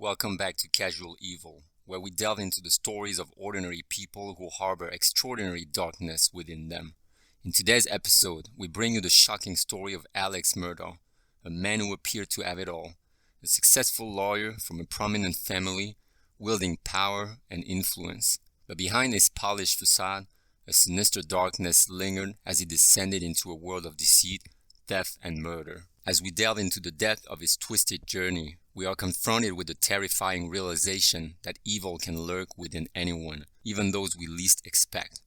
Welcome back to Casual Evil, where we delve into the stories of ordinary people who harbor extraordinary darkness within them. In today's episode, we bring you the shocking story of Alex Murdaugh, a man who appeared to have it all, a successful lawyer from a prominent family, wielding power and influence. But behind his polished facade, a sinister darkness lingered as he descended into a world of deceit, theft, and murder. As we delve into the depth of his twisted journey, we are confronted with the terrifying realization that evil can lurk within anyone, even those we least expect.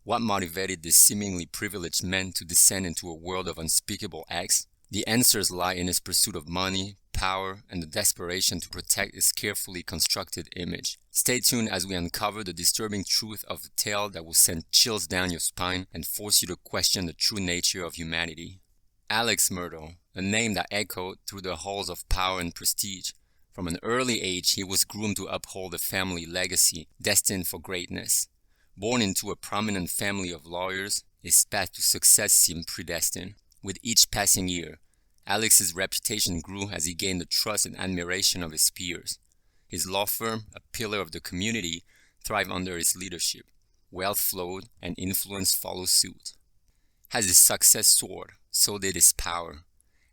What motivated this seemingly privileged man to descend into a world of unspeakable acts? The answers lie in his pursuit of money, power, and the desperation to protect his carefully constructed image. Stay tuned as we uncover the disturbing truth of a tale that will send chills down your spine and force you to question the true nature of humanity. Alex Murdaugh, a name that echoed through the halls of power and prestige. From an early age, he was groomed to uphold a family legacy destined for greatness. Born into a prominent family of lawyers, his path to success seemed predestined. With each passing year, Alex's reputation grew as he gained the trust and admiration of his peers. His law firm, a pillar of the community, thrived under his leadership. Wealth flowed and influence followed suit. As his success soared, so did his power.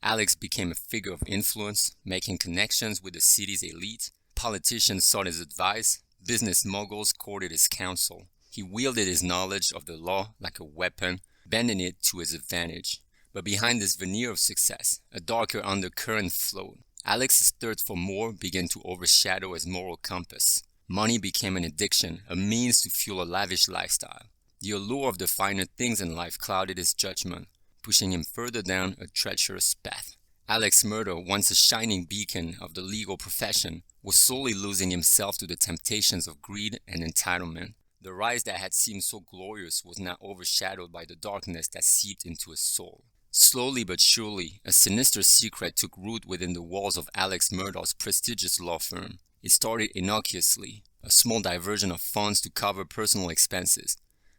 Alex became a figure of influence, making connections with the city's elite. Politicians sought his advice, business moguls courted his counsel. He wielded his knowledge of the law like a weapon, bending it to his advantage. But behind this veneer of success, a darker undercurrent flowed. Alex's thirst for more began to overshadow his moral compass. Money became an addiction, a means to fuel a lavish lifestyle. The allure of the finer things in life clouded his judgment, pushing him further down a treacherous path. Alex Murdaugh, once a shining beacon of the legal profession, was slowly losing himself to the temptations of greed and entitlement. The rise that had seemed so glorious was now overshadowed by the darkness that seeped into his soul. Slowly but surely, a sinister secret took root within the walls of Alex Murdaugh's prestigious law firm. It started innocuously, a small diversion of funds to cover personal expenses.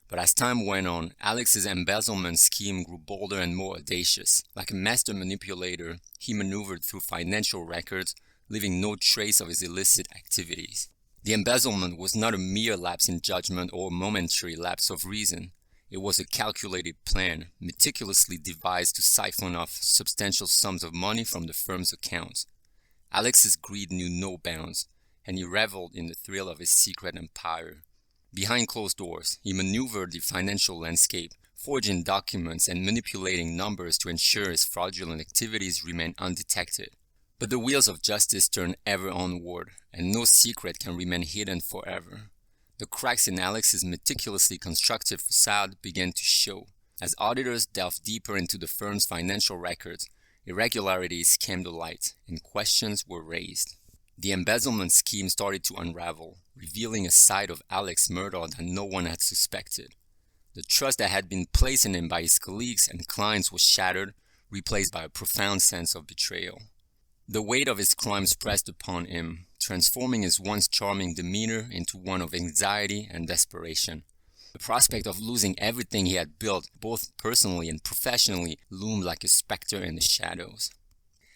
But as time went on, Alex's embezzlement scheme grew bolder and more audacious. Like a master manipulator, he maneuvered through financial records, leaving no trace of his illicit activities. The embezzlement was not a mere lapse in judgment or a momentary lapse of reason. It was a calculated plan, meticulously devised to siphon off substantial sums of money from the firm's accounts. Alex's greed knew no bounds, and he reveled in the thrill of his secret empire. Behind closed doors, he maneuvered the financial landscape, forging documents and manipulating numbers to ensure his fraudulent activities remained undetected. But the wheels of justice turn ever onward, and no secret can remain hidden forever. The cracks in Alex's meticulously constructed facade began to show. As auditors delved deeper into the firm's financial records, irregularities came to light, and questions were raised. The embezzlement scheme started to unravel, revealing a side of Alex Murdaugh that no one had suspected. The trust that had been placed in him by his colleagues and clients was shattered, replaced by a profound sense of betrayal. The weight of his crimes pressed upon him, transforming his once charming demeanor into one of anxiety and desperation. The prospect of losing everything he had built, both personally and professionally, loomed like a specter in the shadows.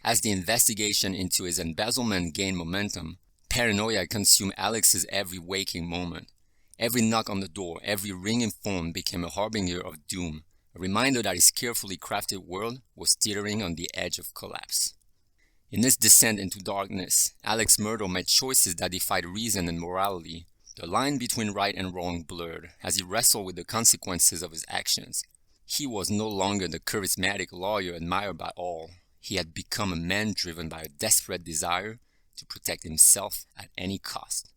As the investigation into his embezzlement gained momentum, paranoia consumed Alex's every waking moment. Every knock on the door, every ringing phone became a harbinger of doom, a reminder that his carefully crafted world was teetering on the edge of collapse. In this descent into darkness, Alex Murdaugh made choices that defied reason and morality. The line between right and wrong blurred as he wrestled with the consequences of his actions. He was no longer the charismatic lawyer admired by all. He had become a man driven by a desperate desire to protect himself at any cost.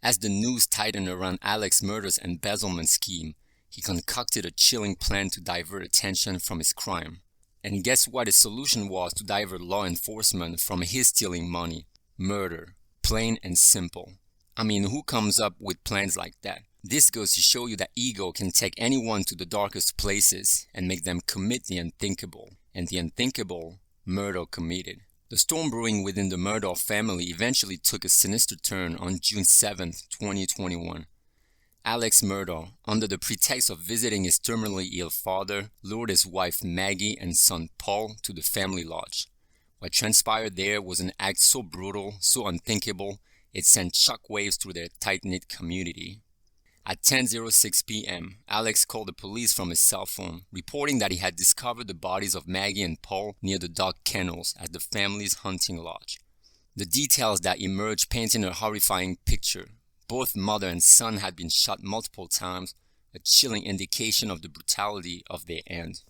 As the noose tightened around Alex Murdaugh's embezzlement scheme, he concocted a chilling plan to divert attention from his crime. And guess what his solution was to divert law enforcement from his stealing money? Murder. Plain and simple. I mean, who comes up with plans like that? This goes to show you that ego can take anyone to the darkest places and make them commit the unthinkable. And the unthinkable, Murdaugh committed. The storm brewing within the Murdaugh family eventually took a sinister turn on June 7, 2021. Alex Murdaugh, under the pretext of visiting his terminally ill father, lured his wife Maggie and son Paul to the family lodge. What transpired there was an act so brutal, so unthinkable, it sent shockwaves through their tight-knit community. At 10:06 p.m., Alex called the police from his cell phone, reporting that he had discovered the bodies of Maggie and Paul near the dog kennels at the family's hunting lodge. The details that emerged painted a horrifying picture. Both mother and son had been shot multiple times, a chilling indication of the brutality of their end.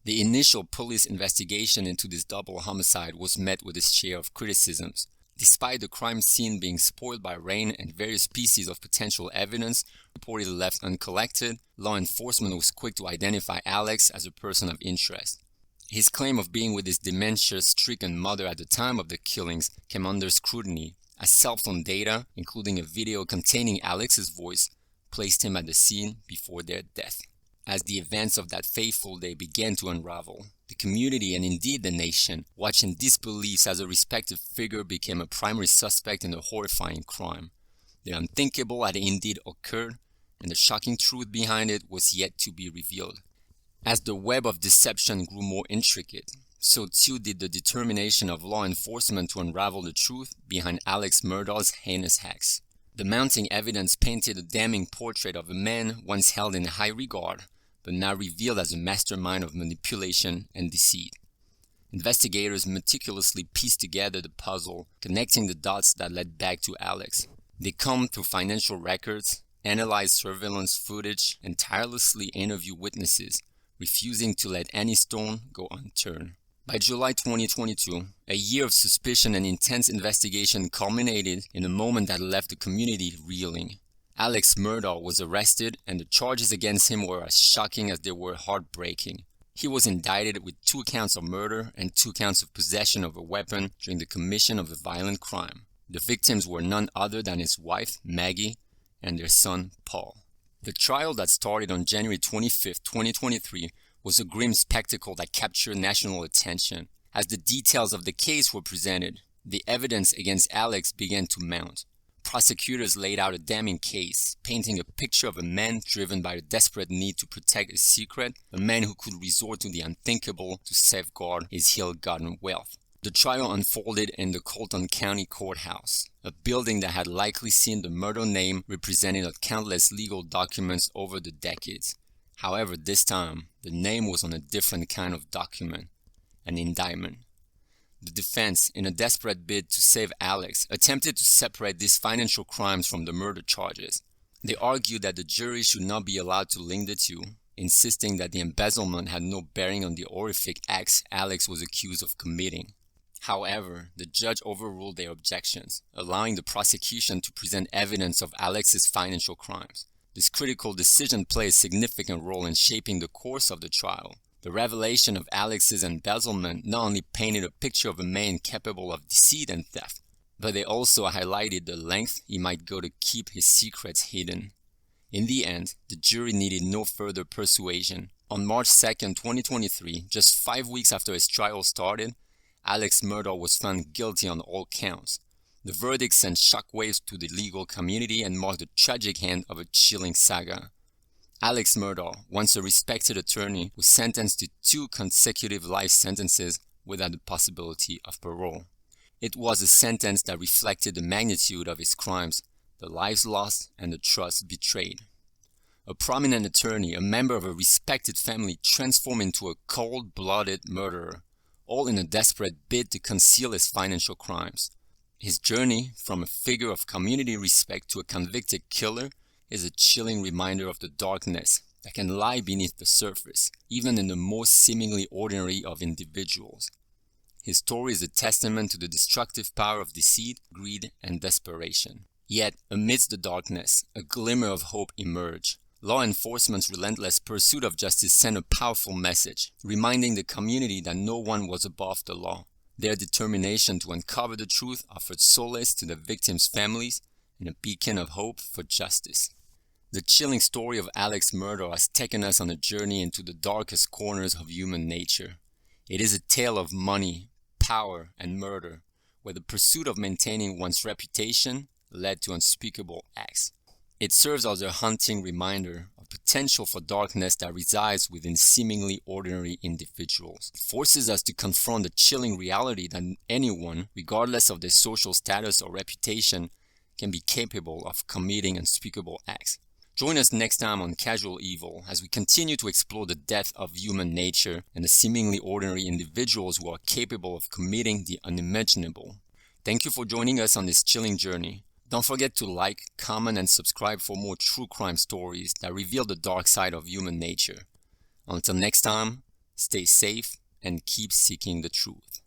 The initial police investigation into this double homicide was met with its share of criticisms. Despite the crime scene being spoiled by rain and various pieces of potential evidence reportedly left uncollected, law enforcement was quick to identify Alex as a person of interest. His claim of being with his dementia-stricken mother at the time of the killings came under scrutiny, as cell phone data, including a video containing Alex's voice, placed him at the scene before their death. As the events of that fateful day began to unravel, the community and indeed the nation watched in disbelief as a respected figure became a primary suspect in the horrifying crime. The unthinkable had indeed occurred, and the shocking truth behind it was yet to be revealed. As the web of deception grew more intricate, so too did the determination of law enforcement to unravel the truth behind Alex Murdaugh's heinous acts. The mounting evidence painted a damning portrait of a man once held in high regard, but now revealed as a mastermind of manipulation and deceit. Investigators meticulously pieced together the puzzle, connecting the dots that led back to Alex. They combed through financial records, analyzed surveillance footage, and tirelessly interviewed witnesses, refusing to let any stone go unturned. By July 2022, a year of suspicion and intense investigation culminated in a moment that left the community reeling. Alex Murdaugh was arrested, and the charges against him were as shocking as they were heartbreaking. He was indicted with 2 counts of murder and 2 counts of possession of a weapon during the commission of a violent crime. The victims were none other than his wife, Maggie, and their son, Paul. The trial that started on January 25, 2023, was a grim spectacle that captured national attention. As the details of the case were presented, the evidence against Alex began to mount. Prosecutors laid out a damning case, painting a picture of a man driven by a desperate need to protect a secret, a man who could resort to the unthinkable to safeguard his ill-gotten wealth. The trial unfolded in the Colton County Courthouse, a building that had likely seen the Murdaugh name represented on countless legal documents over the decades. However, this time, the name was on a different kind of document, an indictment. The defense, in a desperate bid to save Alex, attempted to separate these financial crimes from the murder charges. They argued that the jury should not be allowed to link the two, insisting that the embezzlement had no bearing on the horrific acts Alex was accused of committing. However, the judge overruled their objections, allowing the prosecution to present evidence of Alex's financial crimes. This critical decision played a significant role in shaping the course of the trial. The revelation of Alex's embezzlement not only painted a picture of a man capable of deceit and theft, but they also highlighted the length he might go to keep his secrets hidden. In the end, the jury needed no further persuasion. On March 2, 2023, just 5 weeks after his trial started, Alex Murdaugh was found guilty on all counts. The verdict sent shockwaves to the legal community and marked the tragic end of a chilling saga. Alex Murdaugh, once a respected attorney, was sentenced to 2 consecutive life sentences without the possibility of parole. It was a sentence that reflected the magnitude of his crimes, the lives lost, and the trust betrayed. A prominent attorney, a member of a respected family, transformed into a cold-blooded murderer, all in a desperate bid to conceal his financial crimes. His journey from a figure of community respect to a convicted killer is a chilling reminder of the darkness that can lie beneath the surface, even in the most seemingly ordinary of individuals. His story is a testament to the destructive power of deceit, greed, and desperation. Yet, amidst the darkness, a glimmer of hope emerged. Law enforcement's relentless pursuit of justice sent a powerful message, reminding the community that no one was above the law. Their determination to uncover the truth offered solace to the victims' families and a beacon of hope for justice. The chilling story of Alex Murdaugh has taken us on a journey into the darkest corners of human nature. It is a tale of money, power, and murder, where the pursuit of maintaining one's reputation led to unspeakable acts. It serves as a haunting reminder of potential for darkness that resides within seemingly ordinary individuals. It forces us to confront the chilling reality that anyone, regardless of their social status or reputation, can be capable of committing unspeakable acts. Join us next time on Casual Evil as we continue to explore the depth of human nature and the seemingly ordinary individuals who are capable of committing the unimaginable. Thank you for joining us on this chilling journey. Don't forget to like, comment, and subscribe for more true crime stories that reveal the dark side of human nature. Until next time, stay safe and keep seeking the truth.